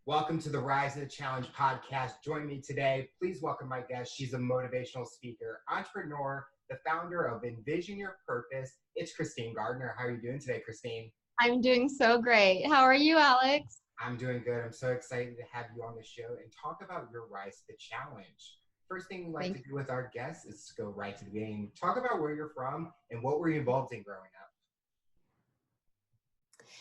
Welcome to the Rise of the Challenge podcast. Join me today. Please welcome my guest. She's a motivational speaker, entrepreneur, the founder of Envision Your Purpose. It's Christine Garner. How are you doing today, Christine? I'm doing so great. How are you, Alex? I'm doing good. I'm so excited to have you on the show and talk about your Rise to the Challenge. First thing we like to do with our guests is go right to the beginning. Talk about where you're from and what were you involved in growing up?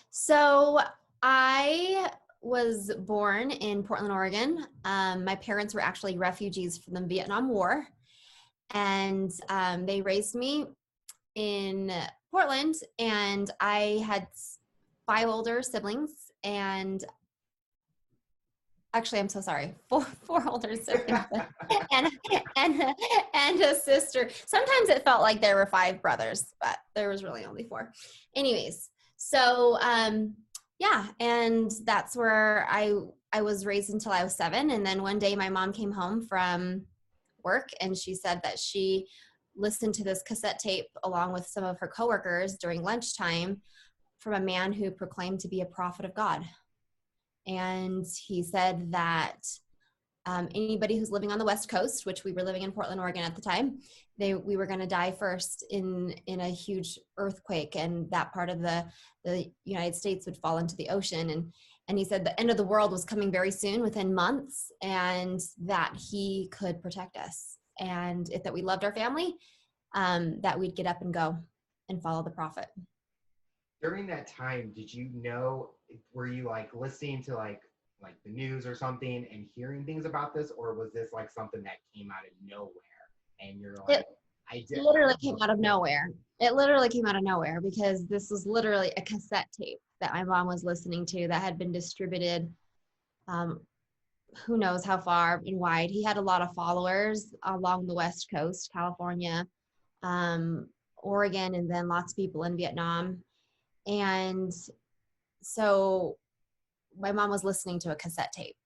So I was born in Portland, Oregon. My parents were actually refugees from the Vietnam War, and they raised me in Portland, and I had 5 older siblings, and actually, I'm so sorry, four older siblings and a sister. Sometimes it felt like there were 5 brothers, but there was really only 4. Anyways, so yeah, and that's where I was raised until I was 7. And then one day my mom came home from work and she said that she listened to this cassette tape along with some of her coworkers during lunchtime from a man who proclaimed to be a prophet of God. And he said that anybody who's living on the West Coast, which we were living in Portland, Oregon at the time, we were going to die first in a huge earthquake, and that part of the United States would fall into the ocean. And he said the end of the world was coming very soon, within months, and that he could protect us, and that we loved our family, that we'd get up and go and follow the prophet. During that time, did you know, were you like listening to like the news or something and hearing things about this, or was this like something that came out of nowhere and you're like, it literally came out of nowhere. It literally came out of nowhere because this was literally a cassette tape that my mom was listening to that had been distributed who knows how far and wide. He had a lot of followers along the West Coast, California, Oregon, and then lots of people in Vietnam. And so my mom was listening to a cassette tape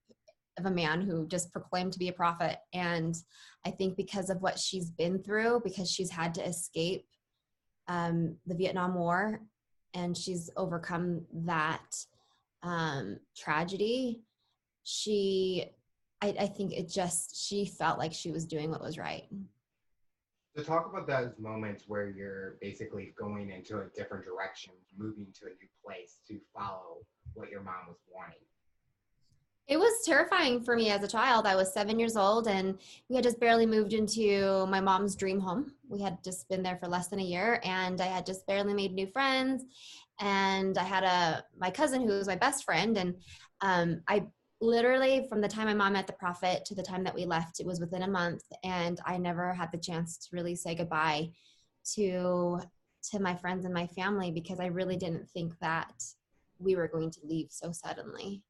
of a man who just proclaimed to be a prophet. And I think because of what she's been through, because she's had to escape the Vietnam War, and she's overcome that tragedy, I think she felt like she was doing what was right. So talk about those moments where you're basically going into a different direction, moving to a new place to follow what your mom was wanting. It was terrifying for me as a child. I was 7 years old and we had just barely moved into my mom's dream home. We had just been there for less than a year, and I had just barely made new friends. And I had my cousin who was my best friend. And I literally, from the time my mom met the prophet to the time that we left, it was within a month. And I never had the chance to really say goodbye to my friends and my family, because I really didn't think that we were going to leave so suddenly.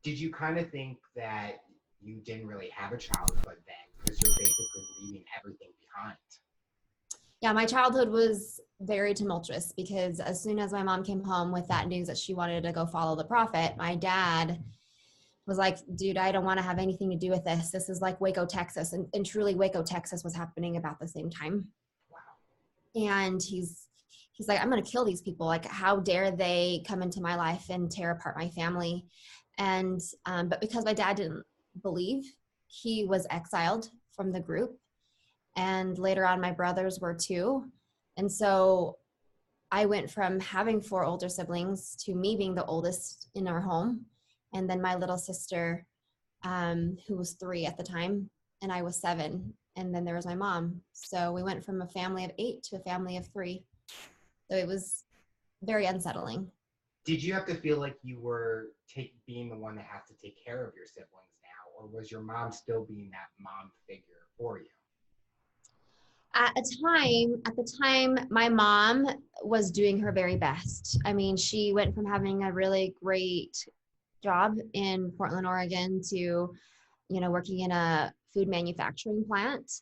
Did you kind of think that you didn't really have a childhood then, because you're basically leaving everything behind? Yeah, my childhood was very tumultuous, because as soon as my mom came home with that news that she wanted to go follow the prophet, my dad was like, dude, I don't want to have anything to do with this. This is like Waco, Texas. And truly Waco, Texas was happening about the same time. Wow. And he's like, I'm going to kill these people. Like, how dare they come into my life and tear apart my family? And, but because my dad didn't believe, he was exiled from the group. And later on, my brothers were too. And so I went from having 4 older siblings to me being the oldest in our home. And then my little sister, who was 3 at the time, and I was 7. And then there was my mom. So we went from a family of 8 to a family of 3. So it was very unsettling. Did you have to feel like you were being the one that has to take care of your siblings now, or was your mom still being that mom figure for you? At the time, my mom was doing her very best. I mean, she went from having a really great job in Portland, Oregon to, working in a food manufacturing plant.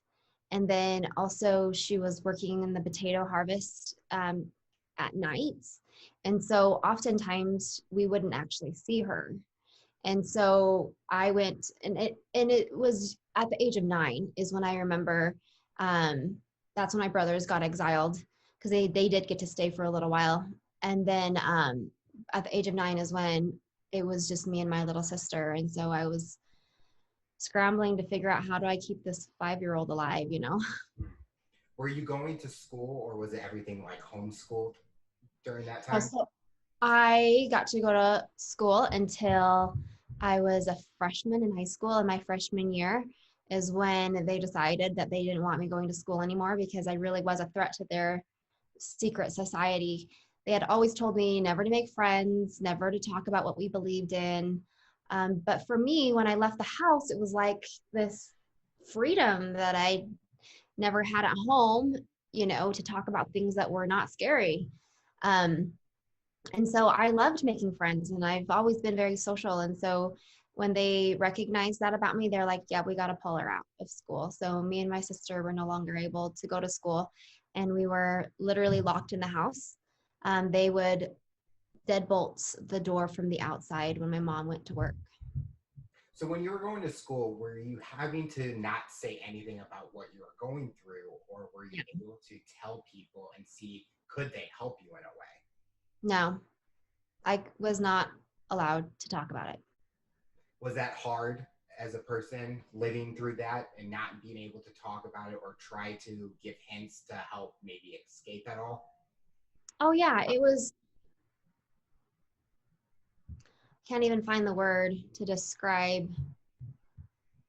And then also she was working in the potato harvest at night. And so oftentimes we wouldn't actually see her. And so I went, and it was at the age of 9 is when I remember, that's when my brothers got exiled, because they did get to stay for a little while. And then at the age of 9 is when it was just me and my little sister. And so I was scrambling to figure out, how do I keep this 5-year-old alive, you know? Were you going to school, or was it everything like homeschooled during that Oh, time? so I got to go to school until I was a freshman in high school. And my freshman year is when they decided that they didn't want me going to school anymore because I really was a threat to their secret society. They had always told me never to make friends, never to talk about what we believed in. But for me, when I left the house, it was like this freedom that I never had at home, you know, to talk about things that were not scary. Um, and so I loved making friends, and I've always been very social. And so when they recognized that about me, they're like, yeah, we got to pull her out of school. So me and my sister were no longer able to go to school, and we were literally locked in the house. They would deadbolt the door from the outside when my mom went to work. So when you were going to school, were you having to not say anything about what you were going through, or were you Yeah. able to tell people and see could they help you in a way? No, I was not allowed to talk about it. Was that hard as a person living through that and not being able to talk about it or try to give hints to help maybe escape at all? Oh, yeah, it was, can't even find the word to describe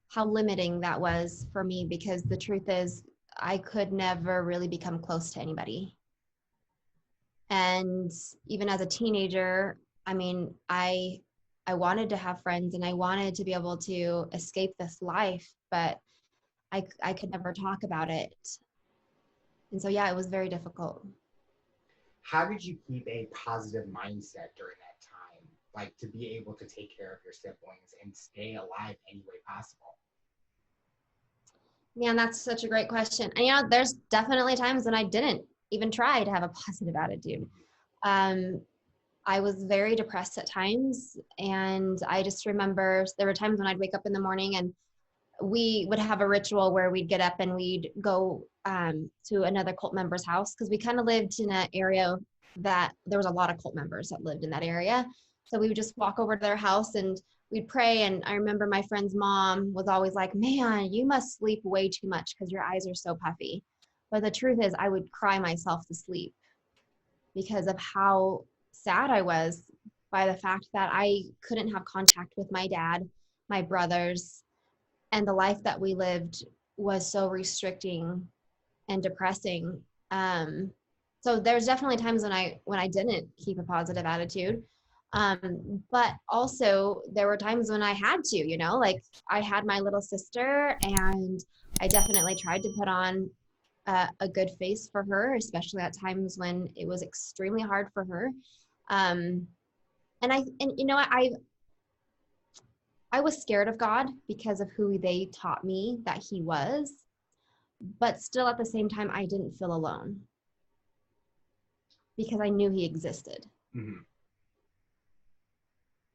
how limiting that was for me, because the truth is I could never really become close to anybody. And even as a teenager, I mean, I wanted to have friends and I wanted to be able to escape this life, but I could never talk about it. And so yeah, it was very difficult. How did you keep a positive mindset during that time? Like to be able to take care of your siblings and stay alive any way possible? Man, that's such a great question. And you know, there's definitely times when I didn't even try to have a positive attitude. Um, I was very depressed at times. And I just remember there were times when I'd wake up in the morning and we would have a ritual where we'd get up and we'd go to another cult member's house, because we kind of lived in an area that there was a lot of cult members that lived in that area. So we would just walk over to their house and we'd pray. And I remember my friend's mom was always like, man, you must sleep way too much because your eyes are so puffy. But the truth is, I would cry myself to sleep because of how sad I was by the fact that I couldn't have contact with my dad, my brothers, and the life that we lived was so restricting and depressing. So there's definitely times when I didn't keep a positive attitude. But also there were times when I had to, you know, like I had my little sister and I definitely tried to put on a good face for her, especially at times when it was extremely hard for her. Um, and you know what, I was scared of God because of who they taught me that he was, but still at the same time, I didn't feel alone because I knew he existed. Mm-hmm.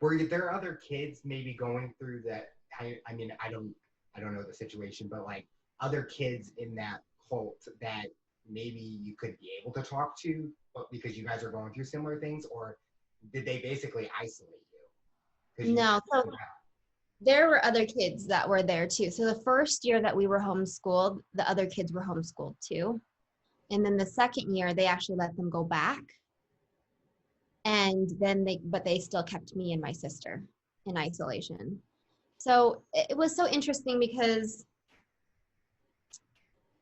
Were there other kids maybe going through that? I mean, I don't know the situation, but like other kids in that cult that maybe you could be able to talk to, but because you guys are going through similar things, or did they basically isolate you? Because you No, so yeah. there were other kids that were there too. So the first year that we were homeschooled, the other kids were homeschooled too. And then the second year, they actually let them go back. And then but they still kept me and my sister in isolation. So it was so interesting because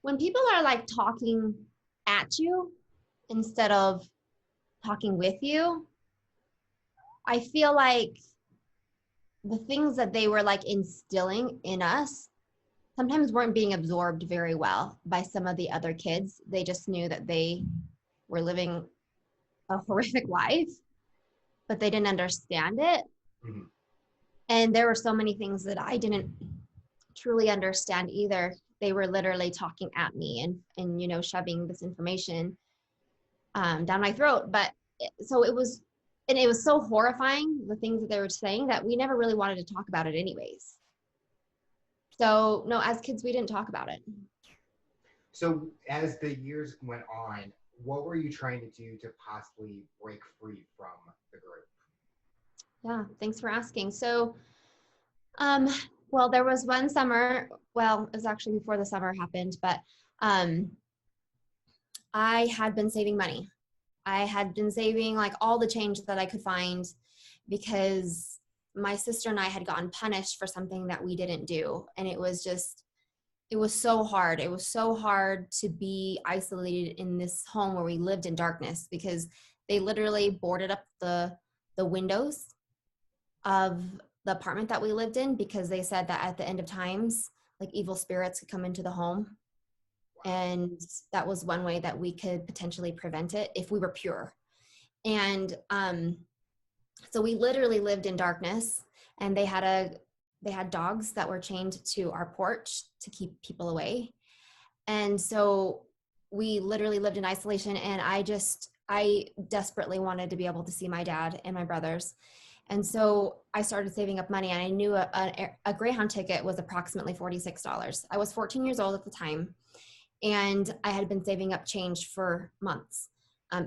when people are like talking at you instead of talking with you, I feel like the things that they were like instilling in us sometimes weren't being absorbed very well by some of the other kids. They just knew that they were living a horrific life, but they didn't understand it. Mm-hmm. And there were so many things that I didn't truly understand either. They were literally talking at me and you know, shoving this information down my throat. But so it was, and it was so horrifying, the things that they were saying, that we never really wanted to talk about it anyways. So no, as kids, we didn't talk about it. So as the years went on, what were you trying to do to possibly break free from the group? Yeah, thanks for asking. So, um, well, there was one summer, well, it was actually before the summer happened, but um, I had been saving money. I had been saving like all the change that I could find because my sister and I had gotten punished for something that we didn't do. And it was just, it was so hard. It was so hard to be isolated in this home where we lived in darkness because they literally boarded up the windows of the apartment that we lived in because they said that at the end of times, like evil spirits could come into the home. And that was one way that we could potentially prevent it if we were pure. And so we literally lived in darkness, and they had dogs that were chained to our porch to keep people away. And so we literally lived in isolation, and I desperately wanted to be able to see my dad and my brothers. And so I started saving up money, and I knew a Greyhound ticket was approximately $46. I was 14 years old at the time, and I had been saving up change for months,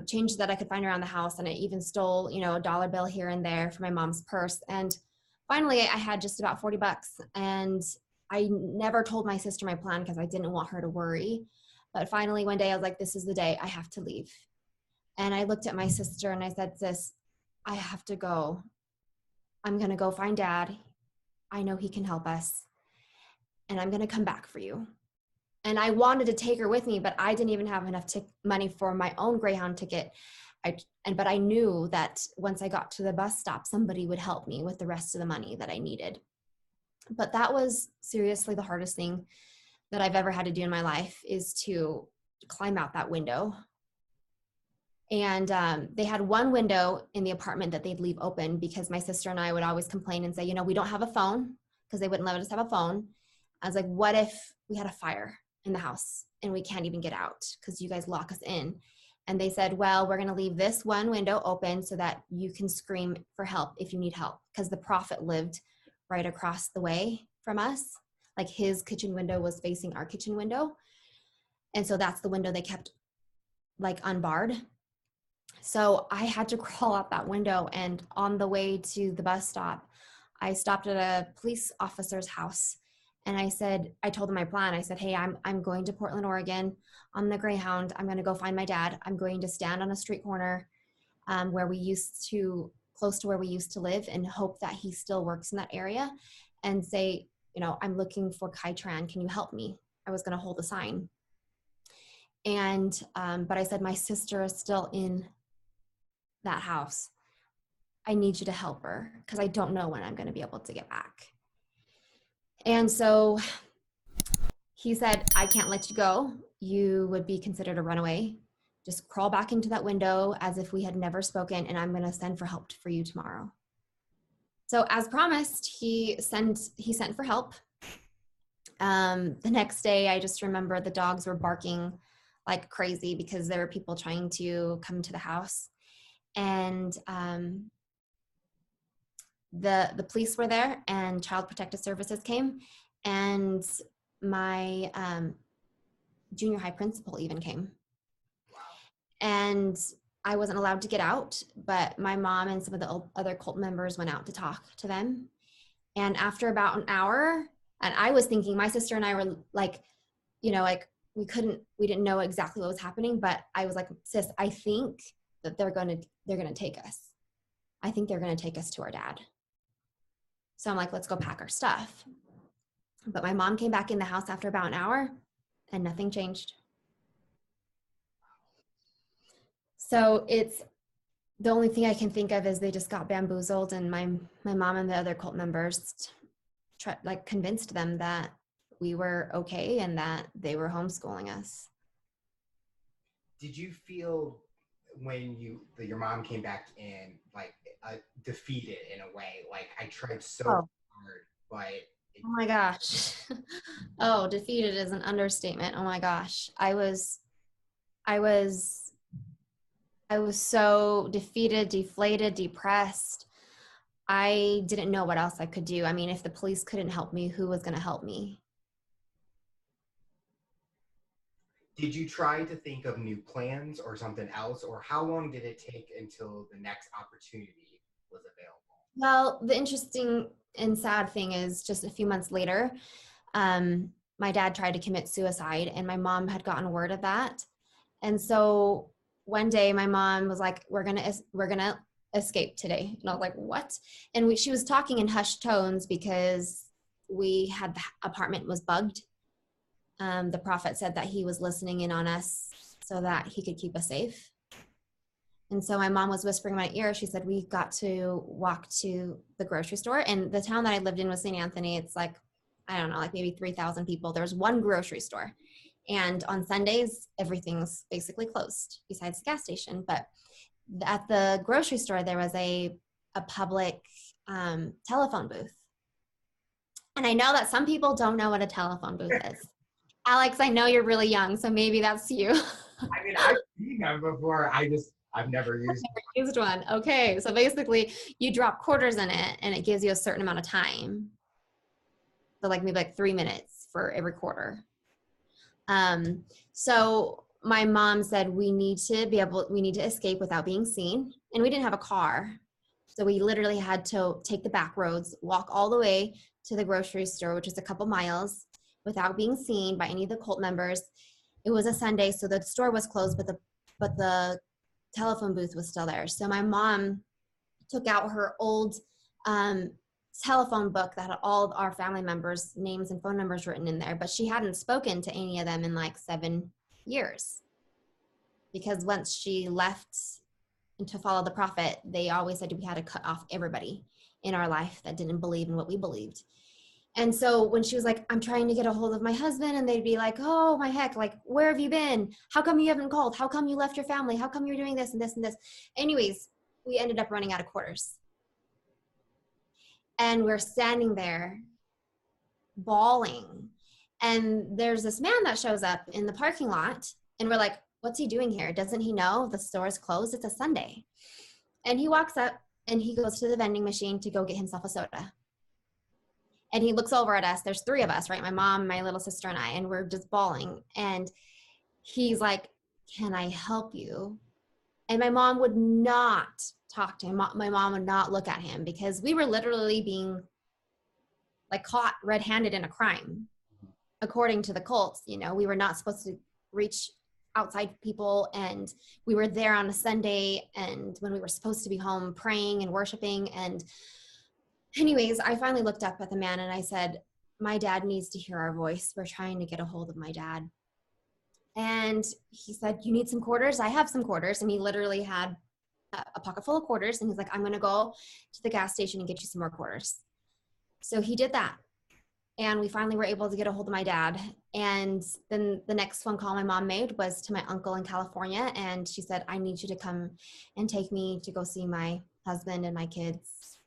change that I could find around the house. And I even stole, you know, a dollar bill here and there from my mom's purse. And finally, I had just about 40 bucks. And I never told my sister my plan because I didn't want her to worry. But finally, one day I was like, this is the day I have to leave. And I looked at my sister and I said, sis, I have to go. I'm going to go find dad. I know he can help us. And I'm going to come back for you. And I wanted to take her with me, but I didn't even have enough money for my own Greyhound ticket. But I knew that once I got to the bus stop, somebody would help me with the rest of the money that I needed. But that was seriously the hardest thing that I've ever had to do in my life, is to climb out that window. And they had one window in the apartment that they'd leave open because my sister and I would always complain and say, you know, we don't have a phone, because they wouldn't let us have a phone. I was like, what if we had a fire in the house and we can't even get out because you guys lock us in? And they said, well, we're going to leave this one window open so that you can scream for help if you need help, because the prophet lived right across the way from us. Like his kitchen window was facing our kitchen window. And so that's the window they kept like unbarred. So I had to crawl out that window. And on the way to the bus stop, I stopped at a police officer's house. And I told him my plan. I said, hey, I'm going to Portland, Oregon on the Greyhound. I'm going to go find my dad. I'm going to stand on a street corner close to where we used to live, and hope that he still works in that area, and say, you know, I'm looking for Kai Tran. Can you help me? I was going to hold a sign. And, but I said, my sister is still in that house. I need you to help her because I don't know when I'm going to be able to get back. And so he said, I can't let you go. You would be considered a runaway. Just crawl back into that window as if we had never spoken, and I'm going to send for help for you tomorrow. So as promised, he sent for help. The next day, I just remember the dogs were barking like crazy because there were people trying to come to the house. And the police were there, and Child Protective Services came, and my junior high principal even came. And I wasn't allowed to get out, but my mom and some of the other cult members went out to talk to them. And after about an hour, and I was thinking, my sister and I were like, you know, like we didn't know exactly what was happening, but I was like, sis, I think that they're gonna take us. I think they're gonna take us to our dad. So I'm like, let's go pack our stuff. But my mom came back in the house after about an hour, and nothing changed. So it's the only thing I can think of is they just got bamboozled, and my mom and the other cult members convinced them that we were okay and that they were homeschooling us. Did you feel when your mom came back in like defeated in a way? Like, I tried so hard, but oh my gosh. Oh, defeated is an understatement. Oh my gosh. I was so defeated, deflated, depressed. I didn't know what else I could do. I mean, if the police couldn't help me, who was going to help me? Did you try to think of new plans or something else, or how long did it take until the next opportunity was available? Well, the interesting and sad thing is just a few months later, um, my dad tried to commit suicide and my mom had gotten word of that. And so one day my mom was like, we're gonna escape today. And I was like, what? And she was talking in hushed tones because we had the apartment was bugged. The prophet said that he was listening in on us so that he could keep us safe. And so my mom was whispering in my ear. She said, we got to walk to the grocery store. And the town that I lived in was St. Anthony. It's like, I don't know, like maybe 3,000 people. There was one grocery store. And on Sundays, everything's basically closed besides the gas station. But at the grocery store, there was a public telephone booth. And I know that some people don't know what a telephone booth is. Alex, I know you're really young, so maybe that's you. I mean, I've seen them before. I've never used Used one. Okay, so basically you drop quarters in it and it gives you a certain amount of time. So like maybe like 3 minutes for every quarter. So my mom said we need to escape without being seen. And we didn't have a car. So we literally had to take the back roads, walk all the way to the grocery store, which is a couple miles, without being seen by any of the cult members. It was a Sunday, so the store was closed, but the telephone booth was still there. So my mom took out her old telephone book that had all of our family members' names and phone numbers written in there, but she hadn't spoken to any of them in like 7 years. Because once she left to follow the prophet, they always said we had to cut off everybody in our life that didn't believe in what we believed. And so when she was like, I'm trying to get a hold of my husband, and they'd be like, oh my heck, like, where have you been? How come you haven't called? How come you left your family? How come you're doing this and this and this? Anyways, we ended up running out of quarters. And we're standing there bawling. And there's this man that shows up in the parking lot, and we're like, what's he doing here? Doesn't he know the store is closed? It's a Sunday. And he walks up and he goes to the vending machine to go get himself a soda. And he looks over at us. There's 3 of us, right? My mom, my little sister, and I, and we're just bawling. And he's like, can I help you? And my mom would not talk to him. My mom would not look at him because we were literally being like caught red-handed in a crime. According to the cults, you know, we were not supposed to reach outside people, and we were there on a Sunday and when we were supposed to be home praying and worshiping. And anyways, I finally looked up at the man and I said, my dad needs to hear our voice. We're trying to get a hold of my dad. And he said, you need some quarters? I have some quarters. And he literally had a pocket full of quarters. And he's like, I'm going to go to the gas station and get you some more quarters. So he did that. And we finally were able to get a hold of my dad. And then the next phone call my mom made was to my uncle in California. And she said, I need you to come and take me to go see my husband and my kids.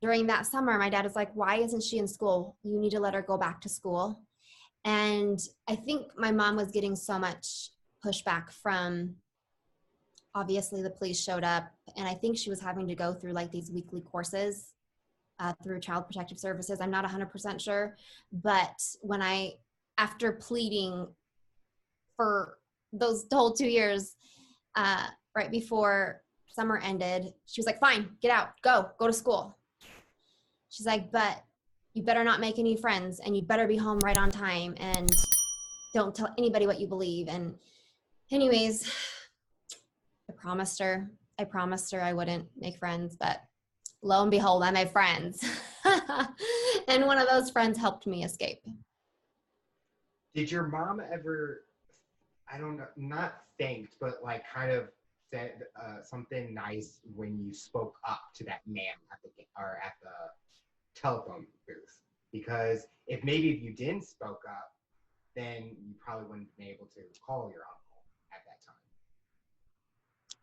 During that summer, my dad was like, why isn't she in school? You need to let her go back to school. And I think my mom was getting so much pushback from, obviously the police showed up. And I think she was having to go through like these weekly courses through Child Protective Services. I'm not 100% sure. But after pleading for those whole 2 years, right before summer ended, she was like, fine, get out, go to school. She's like, but you better not make any friends and you better be home right on time and don't tell anybody what you believe. And anyways, I promised her I wouldn't make friends, but lo and behold, I made friends. And one of those friends helped me escape. Did your mom ever, I don't know, not thanked, but like kind of said something nice when you spoke up to that man at the telephone booth? Because if you didn't spoke up, then you probably wouldn't have been able to call your uncle at that time.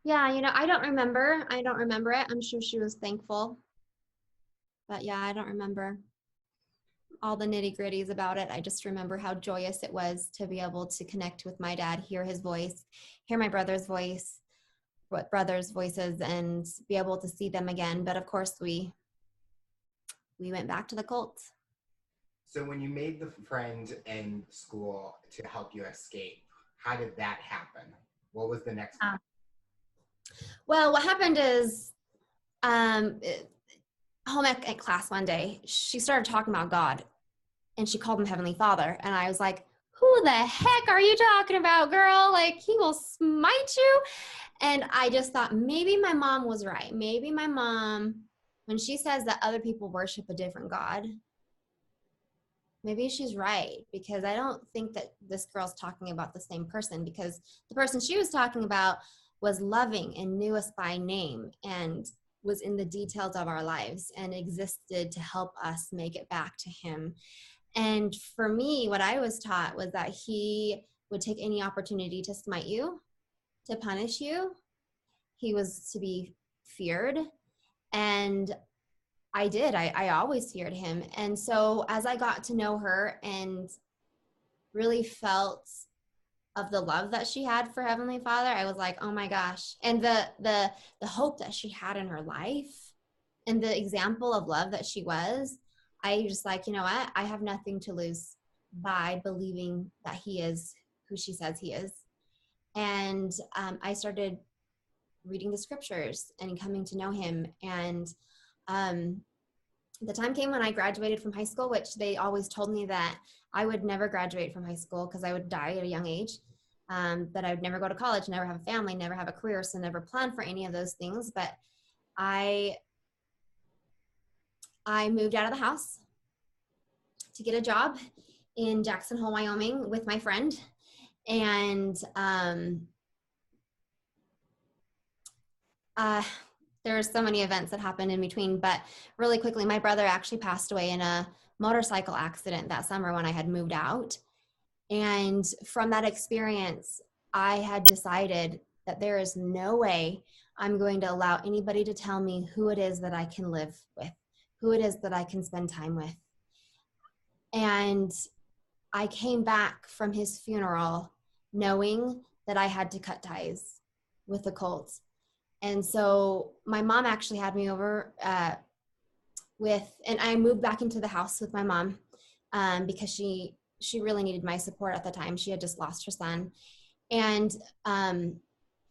Yeah, I don't remember it. I'm sure she was thankful. But yeah, I don't remember all the nitty-gritties about it. I just remember how joyous it was to be able to connect with my dad, hear his voice, hear my brother's voices, and be able to see them again. But of course, we went back to the cult. So when you made the friend in school to help you escape, how did that happen? What was the next one? Well, what happened is um, home ec class one day, she started talking about God and she called him Heavenly Father. And I was like, who the heck are you talking about, girl? Like, he will smite you. And I just thought maybe my mom was right. Maybe my mom, when she says that other people worship a different God, maybe she's right, because I don't think that this girl's talking about the same person, because the person she was talking about was loving and knew us by name and was in the details of our lives and existed to help us make it back to him. And for me, what I was taught was that he would take any opportunity to smite you, to punish you. He was to be feared. And I did. I always feared him. And so as I got to know her and really felt of the love that she had for Heavenly Father, I was like, oh my gosh. And the hope that she had in her life and the example of love that she was, I just like, you know what? I have nothing to lose by believing that he is who she says he is. And I started reading the scriptures and coming to know him. And the time came when I graduated from high school, which they always told me that I would never graduate from high school because I would die at a young age, that I would never go to college, never have a family, never have a career, so never plan for any of those things. But I moved out of the house to get a job in Jackson Hole, Wyoming with my friend. And there's so many events that happened in between, but really quickly, my brother actually passed away in a motorcycle accident that summer when I had moved out. And from that experience, I had decided that there is no way I'm going to allow anybody to tell me who it is that I can live with, who it is that I can spend time with. And I came back from his funeral knowing that I had to cut ties with the cult. And so my mom actually had me over and I moved back into the house with my mom because she really needed my support at the time. She had just lost her son. And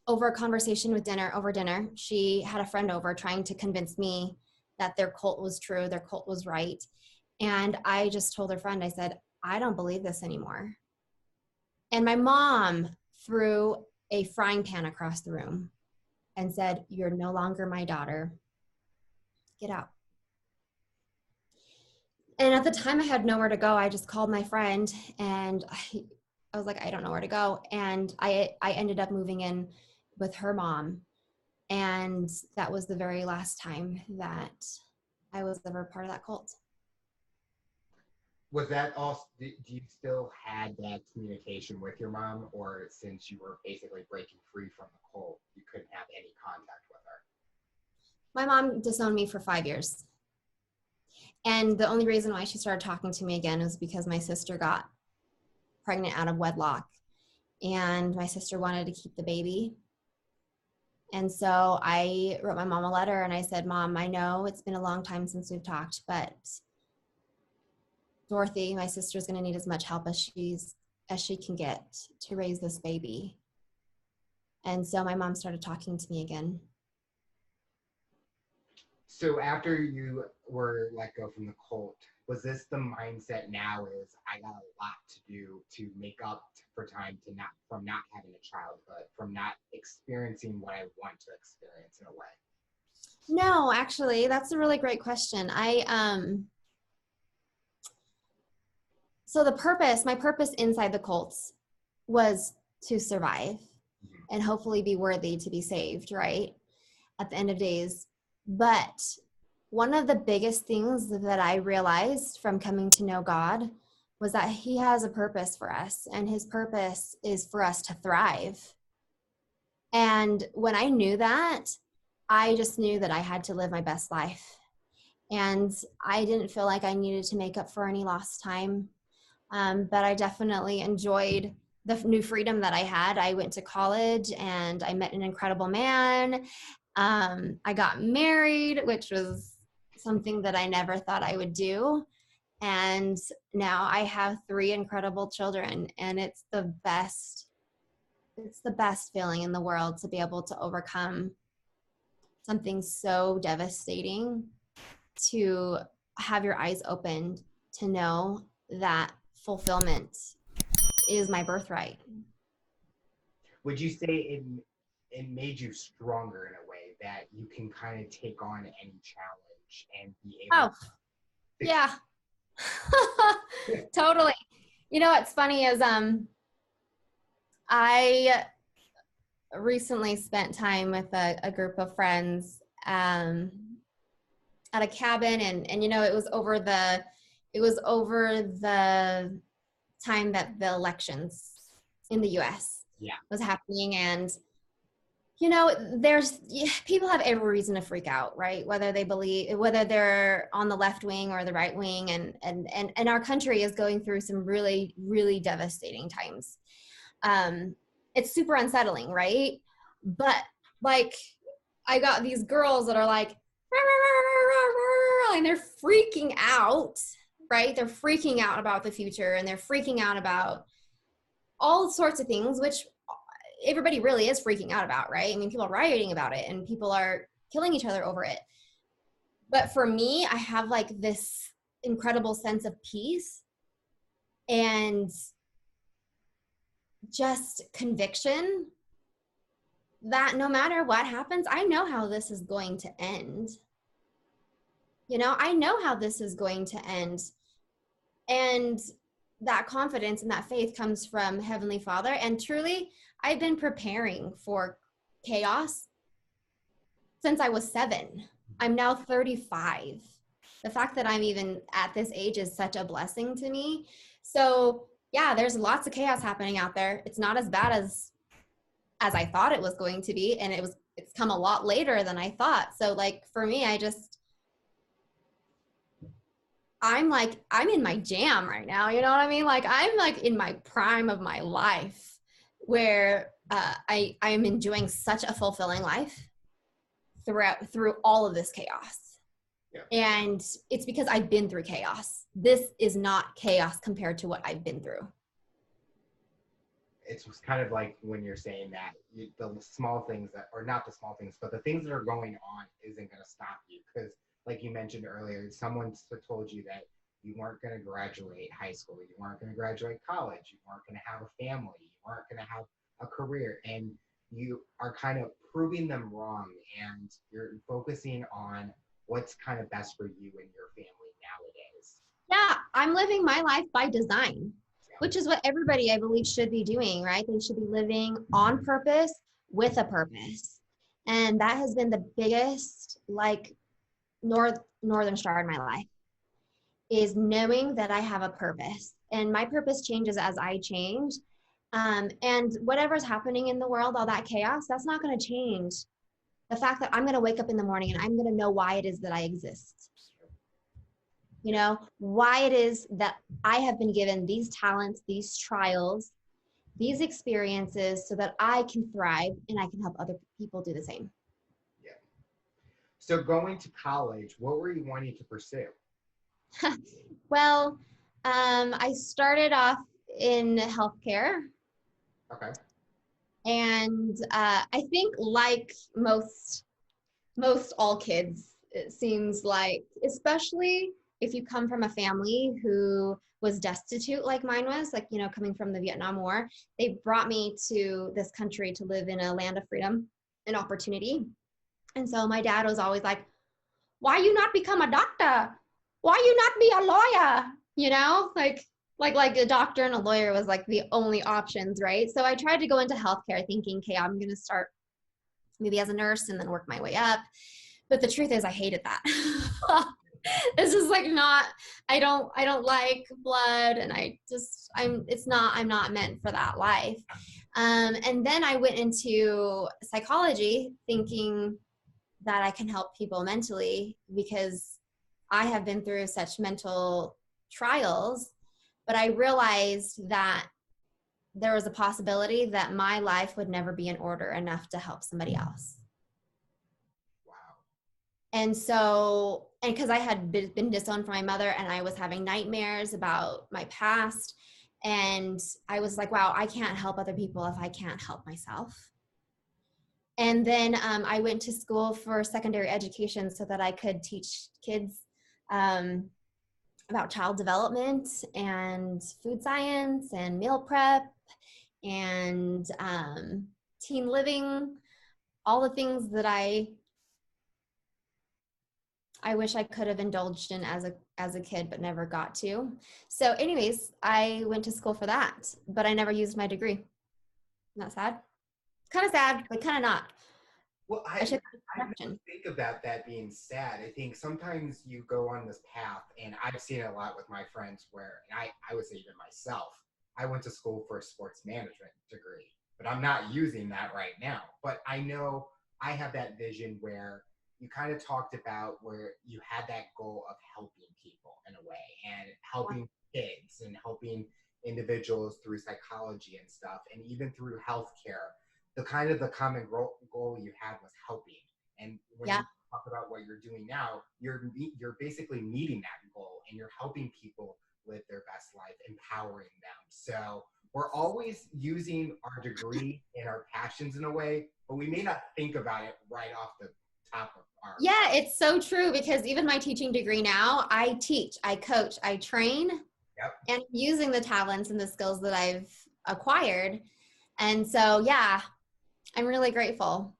over a conversation over dinner, she had a friend over trying to convince me that their cult was true, their cult was right. And I just told her friend, I said, I don't believe this anymore. And my mom threw a frying pan across the room and said, you're no longer my daughter. Get out. And at the time I had nowhere to go. I just called my friend and I was like, I don't know where to go. And I ended up moving in with her mom. And that was the very last time that I was ever part of that cult. Was that all, do you still had that communication with your mom, or since you were basically breaking free from the cult, you couldn't have any contact with her? My mom disowned me for 5 years. And the only reason why she started talking to me again was because my sister got pregnant out of wedlock and my sister wanted to keep the baby. And so I wrote my mom a letter and I said, Mom, I know it's been a long time since we've talked, but Dorothy, my sister's going to need as much help as she can get to raise this baby. And so my mom started talking to me again. So after you were let go from the cult, was this the mindset now is I got a lot to do to make up for time from not having a childhood, from not experiencing what I want to experience in a way? No, actually, that's a really great question. So my purpose inside the cults was to survive and hopefully be worthy to be saved, right? At the end of days. But one of the biggest things that I realized from coming to know God was that he has a purpose for us, and his purpose is for us to thrive. And when I knew that, I just knew that I had to live my best life. And I didn't feel like I needed to make up for any lost time. But I definitely enjoyed the new freedom that I had. I went to college and I met an incredible man. I got married, which was something that I never thought I would do. And now I have 3 incredible children, and it's the best feeling in the world to be able to overcome something so devastating to have your eyes opened to know that fulfillment is my birthright. Would you say it made you stronger in a way that you can kind of take on any challenge and be able Oh, yeah. Totally. You know what's funny is I recently spent time with a group of friends at a cabin, and you know, it was over the time that the elections in the US was happening. And you know, people have every reason to freak out, right? Whether they're on the left wing or the right wing, and our country is going through some really, really devastating times. It's super unsettling, right? But like, I got these girls that are like, and they're freaking out, right? They're freaking out about the future, and they're freaking out about all sorts of things, which everybody really is freaking out about, right? I mean, people are rioting about it and people are killing each other over it. But for me, I have like this incredible sense of peace and just conviction that no matter what happens, I know how this is going to end. You know, I know how this is going to end. And that confidence and that faith comes from Heavenly Father. And truly, I've been preparing for chaos since I was 7. I'm now 35. The fact that I'm even at this age is such a blessing to me. So yeah, there's lots of chaos happening out there. It's not as bad as I thought it was going to be. And it's come a lot later than I thought. So like for me, I'm in my jam right now. You know what I mean? Like I'm like in my prime of my life where I am enjoying such a fulfilling life through all of this chaos. Yeah. And it's because I've been through chaos. This is not chaos compared to what I've been through. It's kind of like when you're saying that the small things that, or not the small things, but the things that are going on isn't going to stop you. Because like you mentioned earlier, someone told you that you weren't going to graduate high school, you weren't going to graduate college, you weren't going to have a family, you weren't going to have a career, and you are kind of proving them wrong, and you're focusing on what's kind of best for you and your family nowadays. Yeah, I'm living my life by design, which is what everybody, I believe, should be doing, right? They should be living on purpose with a purpose. And that has been the biggest, like, northern star in my life, is knowing that I have a purpose. And my purpose changes as I change. And whatever's happening in the world, all that chaos, that's not going to change the fact that I'm going to wake up in the morning and I'm going to know why it is that I exist. You know, why it is that I have been given these talents, these trials, these experiences so that I can thrive and I can help other people do the same. Yeah. So going to college, what were you wanting to pursue? Well, I started off in healthcare. Okay. And I think like most all kids, it seems like, especially if you come from a family who was destitute like mine was, like, you know, coming from the Vietnam War, they brought me to this country to live in a land of freedom and opportunity. And so my dad was always like, why you not become a doctor? Why you not be a lawyer? You know, like a doctor and a lawyer was like the only options, right? So I tried to go into healthcare thinking, okay, I'm going to start maybe as a nurse and then work my way up. But the truth is I hated that. It's just like I don't like blood, and I'm not meant for that life. And then I went into psychology thinking that I can help people mentally because I have been through such mental trials, but I realized that there was a possibility that my life would never be in order enough to help somebody else. And so, and because I had been disowned from my mother and I was having nightmares about my past, and I was like, wow, I can't help other people if I can't help myself. And then I went to school for secondary education so that I could teach kids about child development and food science and meal prep and teen living, all the things that I wish I could have indulged in as a kid, but never got to. So anyways, I went to school for that, but I never used my degree. Not sad? Kind of sad, but kind of not. Well, I should I never think of that being sad. I think sometimes you go on this path, and I've seen it a lot with my friends where, and I would say even myself, I went to school for a sports management degree, but I'm not using that right now. But I know I have that vision where you kind of talked about where you had that goal of helping people in a way and helping kids and helping individuals through psychology and stuff, and even through healthcare. The common goal you had was helping. And when you talk about what you're doing now, you're basically meeting that goal, and you're helping people live their best life, empowering them. So we're always using our degree and our passions in a way, but we may not think about it right off the top of our. Yeah, it's so true, because even my teaching degree now, I teach, I coach, I train, and using the talents and the skills that I've acquired. And so, yeah, I'm really grateful.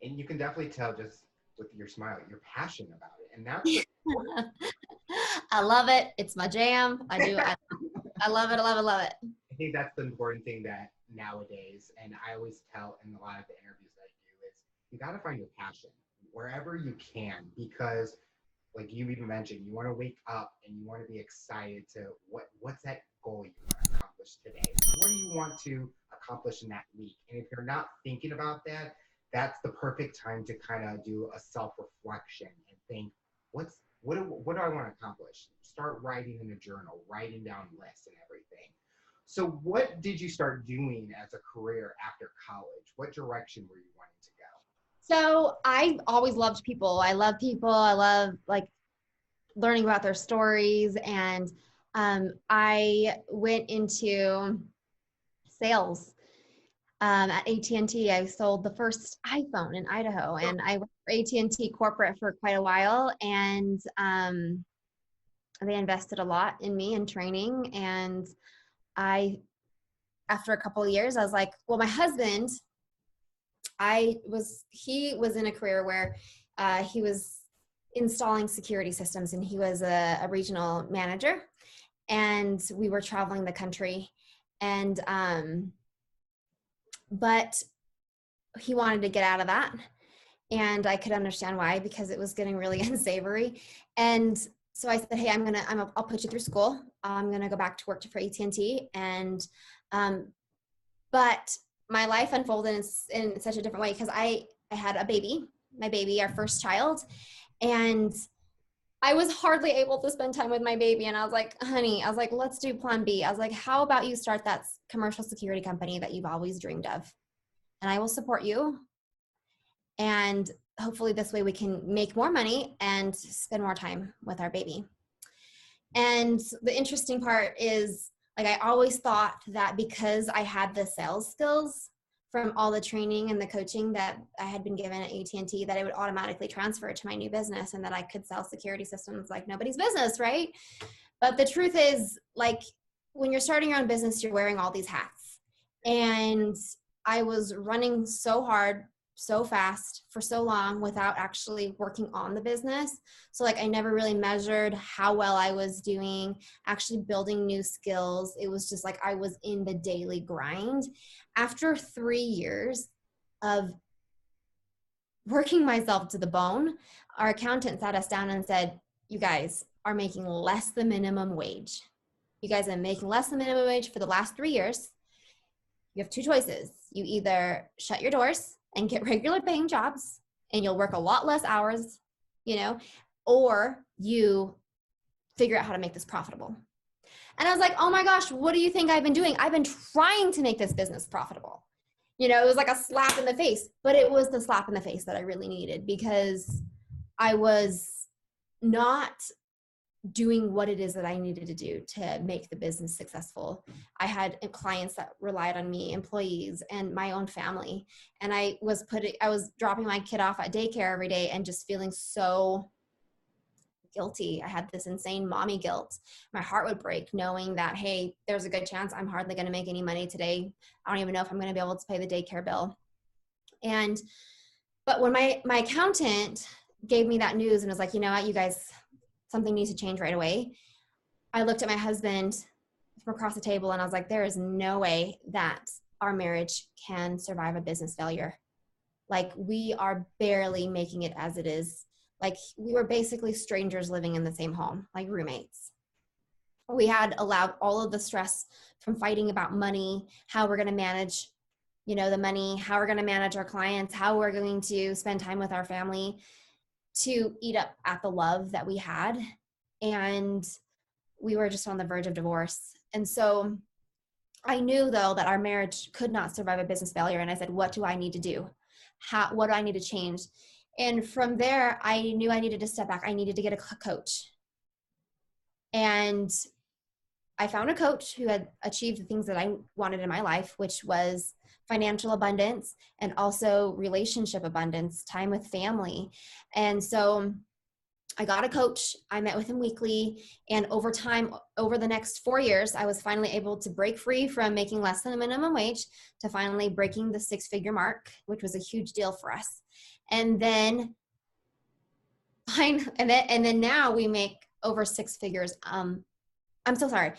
And you can definitely tell just with your smile, you're passionate about it. And that's I love it. It's my jam. I do. I love it. I love it. Love it. I think that's the important thing that nowadays, and I always tell in a lot of the interviews that I do, is you got to find your passion wherever you can, because like you even mentioned, you want to wake up and you want to be excited to what's that goal you want to accomplish today? What do you want to accomplish in that week? And if you're not thinking about that, that's the perfect time to kind of do a self-reflection and think, what do I want to accomplish? Start writing in a journal, writing down lists and everything. So what did you start doing as a career after college? What direction were you wanting to go? So I always loved people. I love people. I love like learning about their stories. And I went into sales at AT&T. I sold the first iPhone in Idaho, and I worked for AT&T corporate for quite a while. And they invested a lot in me and training. And after a couple of years, I was like, well, my husband, he was in a career where he was installing security systems, and he was a regional manager, and we were traveling the country, and but he wanted to get out of that, and I could understand why, because it was getting really unsavory. And so I said, hey, I'll put you through school. I'm gonna go back to work for AT&T, and but my life unfolded in such a different way, because I had my baby, our first child, and I was hardly able to spend time with my baby. And I was like, honey, let's do plan B. I was like, how about you start that commercial security company that you've always dreamed of? And I will support you. And hopefully this way we can make more money and spend more time with our baby. And the interesting part is, like, I always thought that because I had the sales skills from all the training and the coaching that I had been given at AT&T, that it would automatically transfer to my new business, and that I could sell security systems like nobody's business, right? But the truth is, like, when you're starting your own business, you're wearing all these hats. And I was running so hard, so fast for so long without actually working on the business. So like I never really measured how well I was doing, actually building new skills. It was just like I was in the daily grind. After 3 years of working myself to the bone, our accountant sat us down and said, you guys are making less than minimum wage. You guys have been making less than minimum wage for the last 3 years. You have two choices. You either shut your doors and get regular paying jobs, and you'll work a lot less hours, or you figure out how to make this profitable. And I was like, oh my gosh, what do you think I've been doing? I've been trying to make this business profitable. It was like a slap in the face, but it was the slap in the face that I really needed, because I was not doing what it is that I needed to do to make the business successful. I had clients that relied on me, employees, and my own family. And I was dropping my kid off at daycare every day and just feeling so guilty. I had this insane mommy guilt. My heart would break knowing that, hey, there's a good chance I'm hardly going to make any money today. I don't even know if I'm going to be able to pay the daycare bill. But when my accountant gave me that news and was like, you know what, you guys, something needs to change right away, I looked at my husband from across the table and I was like, there is no way that our marriage can survive a business failure. Like, we are barely making it as it is. Like, we were basically strangers living in the same home, like roommates. We had allowed all of the stress from fighting about money, how we're going to manage, the money, how we're going to manage our clients, how we're going to spend time with our family, to eat up at the love that we had. And we were just on the verge of divorce. And so I knew, though, that our marriage could not survive a business failure. And I said, what do I need to do? What do I need to change? And from there, I knew I needed to step back. I needed to get a coach. And I found a coach who had achieved the things that I wanted in my life, which was financial abundance and also relationship abundance, time with family. And so I got a coach. I met with him weekly. And over time, over the next 4 years, I was finally able to break free from making less than a minimum wage to finally breaking the 6-figure mark, which was a huge deal for us. And then now we make over 6 figures. I'm so sorry.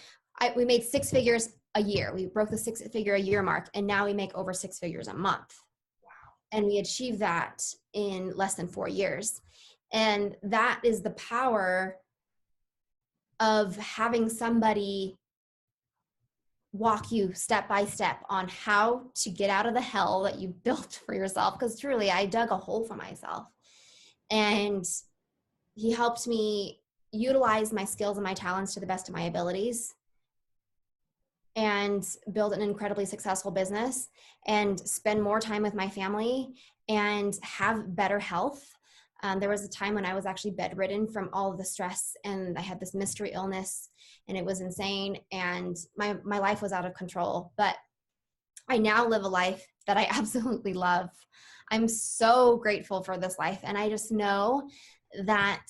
We made 6 figures a year. We broke the 6-figure a year mark, and now we make over 6 figures a month. Wow. And we achieved that in less than 4 years. And that is the power of having somebody walk you step by step on how to get out of the hell that you built for yourself. Because truly, I dug a hole for myself. And he helped me utilize my skills and my talents to the best of my abilities and build an incredibly successful business and spend more time with my family and have better health. There was a time when I was actually bedridden from all of the stress, and I had this mystery illness, and it was insane, and my life was out of control. But I now live a life that I absolutely love. I'm so grateful for this life, and I just know that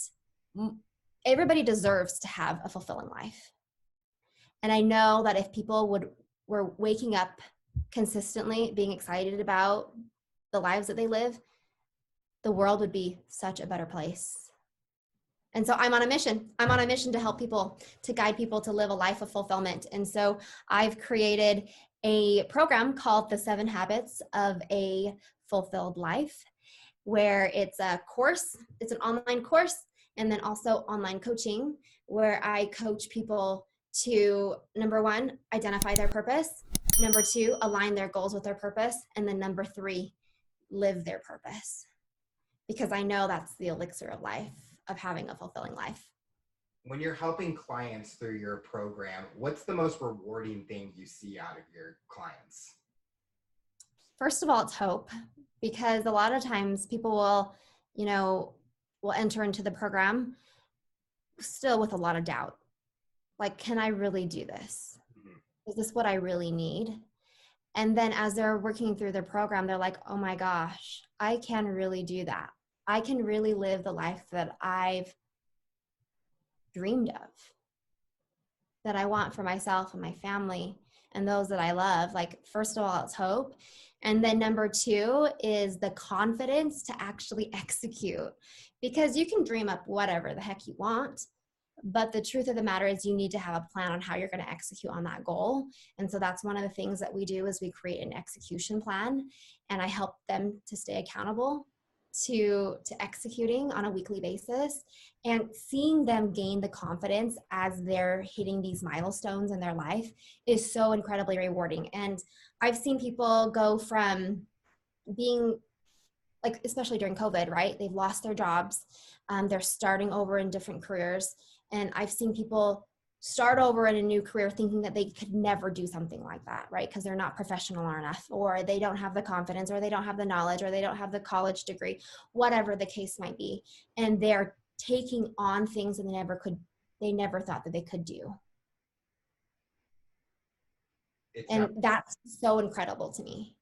everybody deserves to have a fulfilling life. And I know that if people were waking up consistently, being excited about the lives that they live, the world would be such a better place. And so I'm on a mission. I'm on a mission to help people, to guide people to live a life of fulfillment. And so I've created a program called The 7 Habits of a Fulfilled Life, where it's a course, it's an online course, and then also online coaching, where I coach people to, number 1, identify their purpose, number 2, align their goals with their purpose, and then number 3, live their purpose. Because I know that's the elixir of life, of having a fulfilling life. When you're helping clients through your program, what's the most rewarding thing you see out of your clients? First of all, it's hope, because a lot of times people will enter into the program still with a lot of doubt. Like, can I really do this? Is this what I really need? And then as they're working through their program, they're like, oh my gosh, I can really do that. I can really live the life that I've dreamed of, that I want for myself and my family and those that I love. Like, first of all, it's hope. And then number 2 is the confidence to actually execute, because you can dream up whatever the heck you want, but the truth of the matter is you need to have a plan on how you're going to execute on that goal. And so that's one of the things that we do, is we create an execution plan, and I help them to stay accountable to executing on a weekly basis, and seeing them gain the confidence as they're hitting these milestones in their life is so incredibly rewarding. And I've seen people go from being, like, especially during COVID, right? They've lost their jobs. They're starting over in different careers. And I've seen people start over in a new career thinking that they could never do something like that, right? Because they're not professional enough, or they don't have the confidence, or they don't have the knowledge, or they don't have the college degree, whatever the case might be. And they're taking on things that they never could they never thought that they could do. It's And not, that's so incredible to me.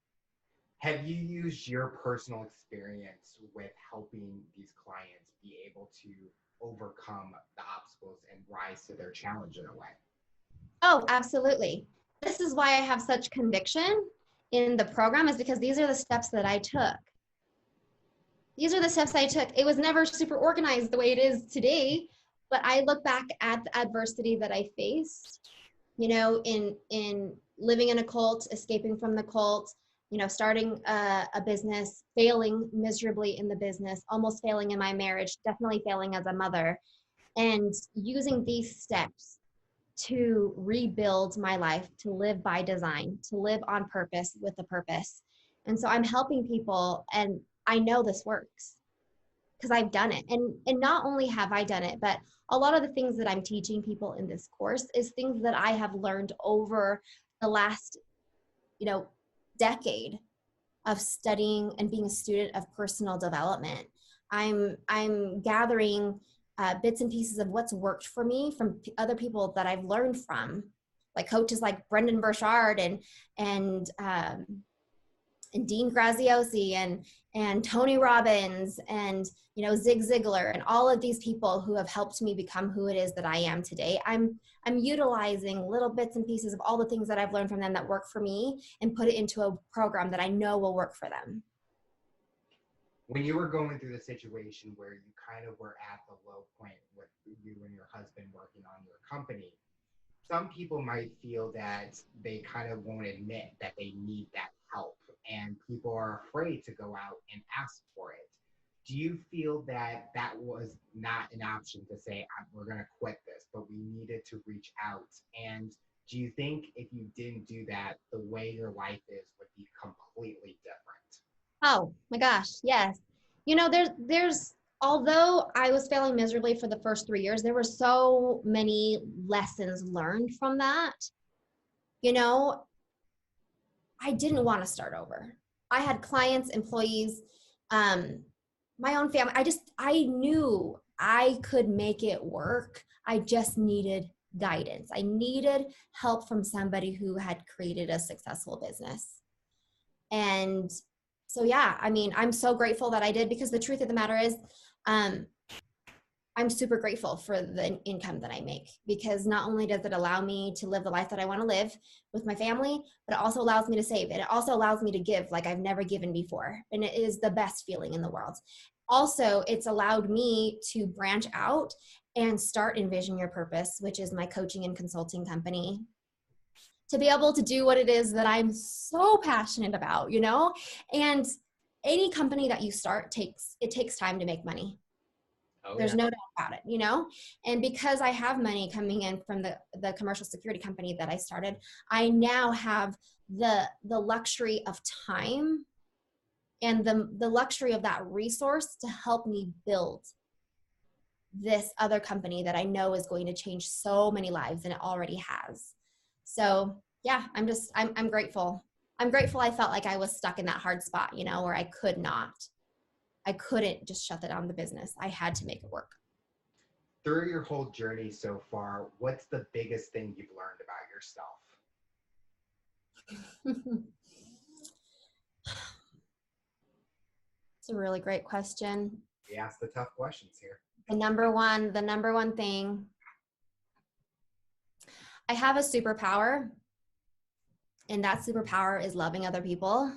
have you used your personal experience with helping these clients be able to overcome the obstacles and rise to their challenge in a way? Oh, absolutely. This is why I have such conviction in the program, is because these are the steps that I took. These are the steps I took. It was never super organized the way it is today, but I look back at the adversity that I faced, you know, in living in a cult, escaping from the cult, you know, starting a business, failing miserably in the business, almost failing in my marriage, definitely failing as a mother, and using these steps to rebuild my life, to live by design, to live on purpose with a purpose. And so I'm helping people, and I know this works because I've done it. And not only have I done it, but a lot of the things that I'm teaching people in this course is things that I have learned over the last, you know, decade of studying and being a student of personal development. I'm gathering bits and pieces of what's worked for me from other people that I've learned from, like coaches like Brendan Burchard and Dean Graziosi and Tony Robbins and, you know, Zig Ziglar and all of these people who have helped me become who it is that I am today. I'm utilizing little bits and pieces of all the things that I've learned from them that work for me and put it into a program that I know will work for them. When you were going through the situation where you kind of were at the low point with you and your husband working on your company, some people might feel that they kind of won't admit that they need that help, and people are afraid to go out and ask for it. Do you feel that that was not an option to say, we're going to quit this, but we needed to reach out? And do you think if you didn't do that, the way your life is would be completely different? Oh my gosh, yes. You know, there's although I was failing miserably for the first 3 years, there were so many lessons learned from that. You know, I didn't want to start over. I had clients, employees, my own family. I knew I could make it work. I just needed guidance. I needed help from somebody who had created a successful business. And so, yeah, I mean, I'm so grateful that I did, because the truth of the matter is, I'm super grateful for the income that I make, because not only does it allow me to live the life that I want to live with my family, but it also allows me to save, and it also allows me to give like I've never given before. And it is the best feeling in the world. Also, it's allowed me to branch out and start Envision Your Purpose, which is my coaching and consulting company, to be able to do what it is that I'm so passionate about, you know? And any company that you start takes time to make money. Oh, There's yeah. no doubt about it, you know? And because I have money coming in from the commercial security company that I started, I now have the luxury of time and the luxury of that resource to help me build this other company that I know is going to change so many lives, and it already has. So yeah, I'm grateful. I'm grateful I felt like I was stuck in that hard spot, you know, where I couldn't just shut down the business. I had to make it work. Through your whole journey so far, what's the biggest thing you've learned about yourself? It's a really great question. We ask the tough questions here. The number one thing, I have a superpower, and that superpower is loving other people.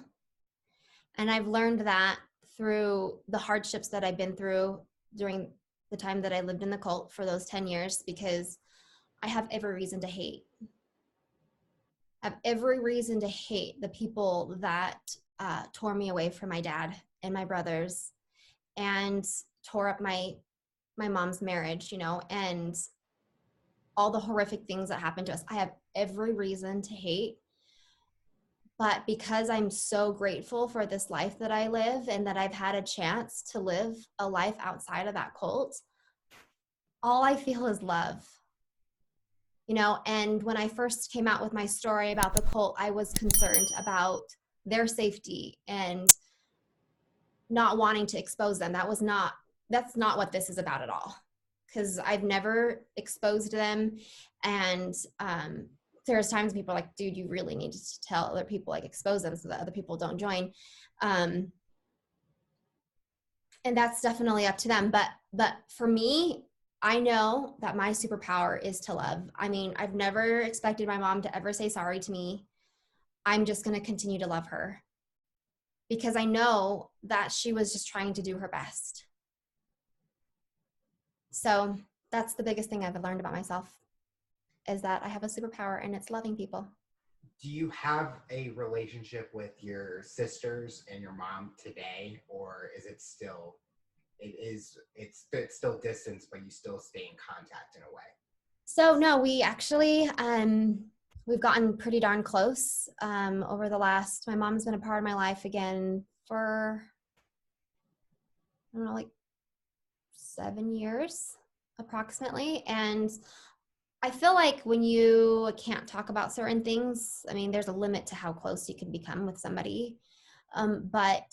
And I've learned that through the hardships that I've been through during the time that I lived in the cult for those 10 years, because I have every reason to hate. I have every reason to hate the people that tore me away from my dad and my brothers, and tore up my mom's marriage, you know, and all the horrific things that happened to us. I have every reason to hate. But because I'm so grateful for this life that I live, and that I've had a chance to live a life outside of that cult, all I feel is love. You know, and when I first came out with my story about the cult, I was concerned about their safety and not wanting to expose them. That's not what this is about at all. because I've never exposed them. And there's times people are like, dude, you really need to tell other people, like expose them so that other people don't join. And that's definitely up to them. But for me, I know that my superpower is to love. I mean, I've never expected my mom to ever say sorry to me. I'm just going to continue to love her because I know that she was just trying to do her best. So that's the biggest thing I've learned about myself, is that I have a superpower, and it's loving people. Do you have a relationship with your sisters and your mom today, or is it still, it's still distance, but you still stay in contact in a way? So no, we actually, we've gotten pretty darn close over the last, my mom's been a part of my life again for, I don't know, like 7 years approximately. And I feel like when you can't talk about certain things, I mean, there's a limit to how close you can become with somebody. But,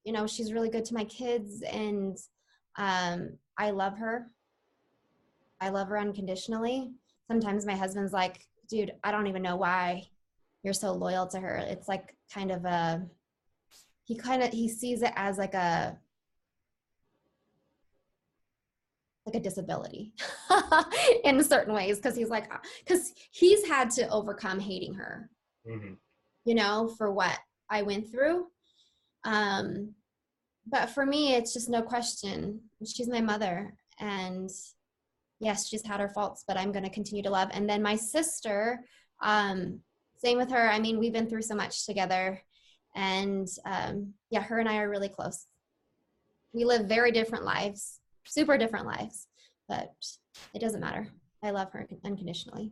you know, she's really good to my kids, and I love her. I love her unconditionally. Sometimes my husband's like, dude, I don't even know why you're so loyal to her. It's like kind of a, he sees it as like a disability in certain ways. Cause he's like, cause he's had to overcome hating her, Mm-hmm. you know, for what I went through. But for me, it's just no question. She's my mother, and yes, she's had her faults, but I'm going to continue to love. And then my sister, same with her. I mean, we've been through so much together, and yeah, her and I are really close. We live very different lives, super different lives, but it doesn't matter. I love her unconditionally.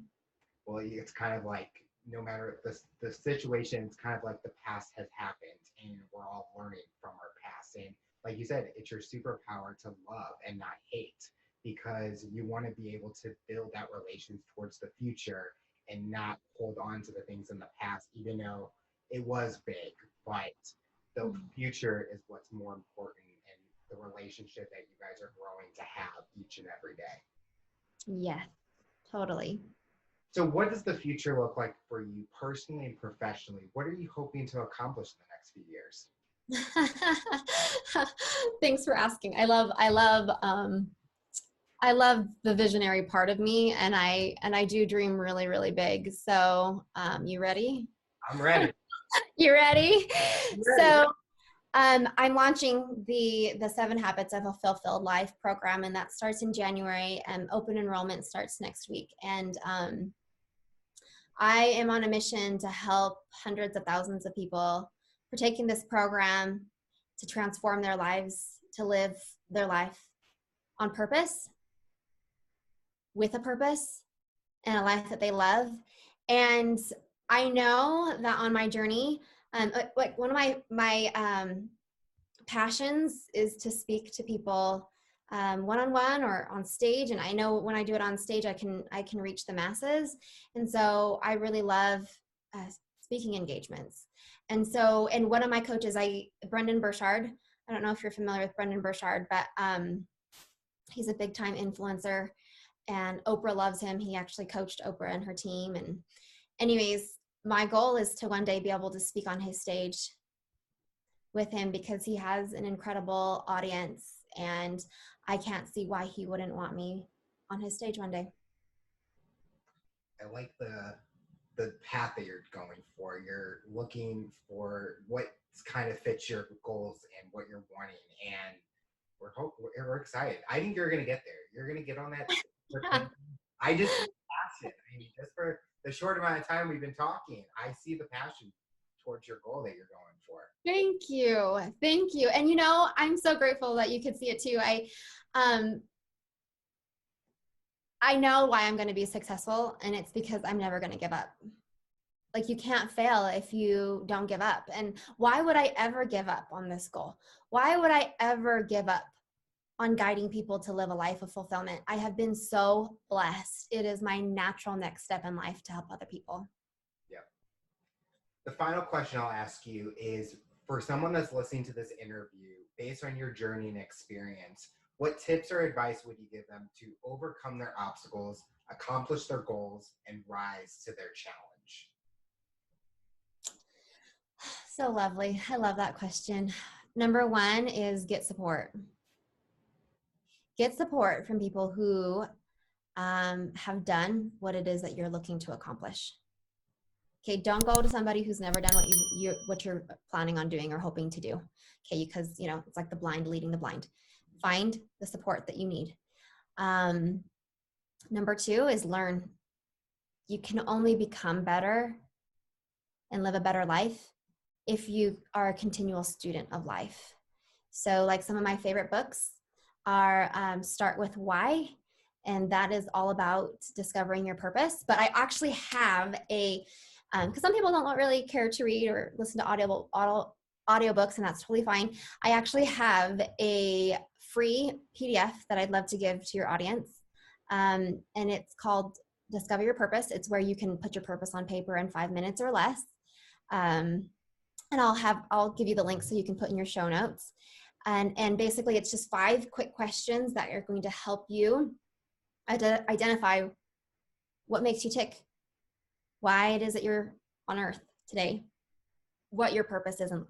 Well, it's kind of like no matter the situation, it's kind of like the past has happened, and we're all learning from our past. And like you said, it's your superpower to love and not hate, because you want to be able to build that relation towards the future and not hold on to the things in the past, even though it was big. But the future is what's more important, and the relationship that you guys are growing to have each and every day. Yeah, totally. So what does the future look like for you personally and professionally? What are you hoping to accomplish in the next few years? Thanks for asking. I love the visionary part of me, and I do dream really, really big. So, you ready? I'm ready. You ready? I'm ready. So, I'm launching the 7 Habits of a Fulfilled Life program, and that starts in January, and open enrollment starts next week. And I am on a mission to help hundreds of thousands of people partaking this program to transform their lives, to live their life on purpose, with a purpose, and a life that they love. And I know that on my journey, like one of my passions is to speak to people one-on-one or on stage. And I know when I do it on stage, I can reach the masses. And so I really love speaking engagements. And so, and one of my coaches, Brendan Burchard, I don't know if you're familiar with Brendan Burchard, but he's a big time influencer, and Oprah loves him. He actually coached Oprah and her team. And anyways, my goal is to one day be able to speak on his stage with him, because he has an incredible audience, and I can't see why he wouldn't want me on his stage one day. I like the path that you're going for. You're looking for what kind of fits your goals and what you're wanting, and we're excited. I think you're gonna get there. You're gonna get on that. I just see passion. I mean, just for the short amount of time we've been talking, I see the passion towards your goal that you're going for. Thank you. Thank you. And you know, I'm so grateful that you could see it too. I know why I'm going to be successful, and it's because I'm never going to give up. Like, you can't fail if you don't give up. And why would I ever give up on this goal? Why would I ever give up on guiding people to live a life of fulfillment? I have been so blessed. It is my natural next step in life to help other people. Yeah. The final question I'll ask you is, for someone that's listening to this interview, based on your journey and experience, What tips or advice would you give them to overcome their obstacles, accomplish their goals, and rise to their challenge? So lovely. I love that question. Number one is get support. Get support from people who have done what it is that you're looking to accomplish. Okay, don't go to somebody who's never done what you're planning on doing or hoping to do. Okay, because it's like the blind leading the blind. Find the support that you need. Number two is learn. You can only become better and live a better life if you are a continual student of life. So like some of my favorite books are Start With Why, and that is all about discovering your purpose. But I actually have because some people don't really care to read or listen to audiobooks, and that's totally fine. I actually have a free PDF that I'd love to give to your audience, and it's called Discover Your Purpose. It's where you can put your purpose on paper in 5 minutes or less. And I'll give you the link so you can put in your show notes. And basically it's just 5 quick questions that are going to help you identify what makes you tick, why it is that you're on earth today, what your purpose is in life.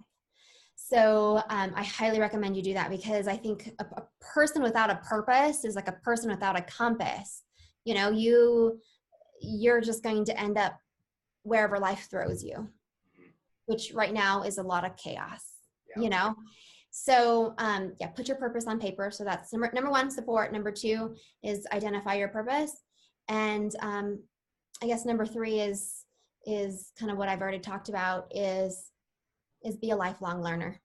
So I highly recommend you do that, because I think a person without a purpose is like a person without a compass. You're just going to end up wherever life throws you, which right now is a lot of chaos, So put your purpose on paper. So that's number one, support. Number two is identify your purpose. And I guess number three is kind of what I've already talked about is be a lifelong learner.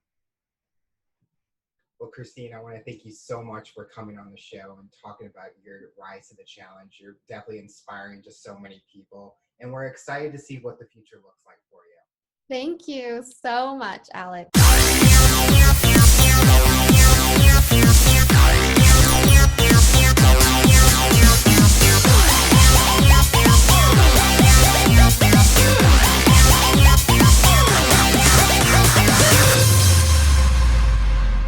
Well, Christine, I want to thank you so much for coming on the show and talking about your rise to the challenge. You're definitely inspiring to so many people, and we're excited to see what the future looks like for you. Thank you so much, Alex.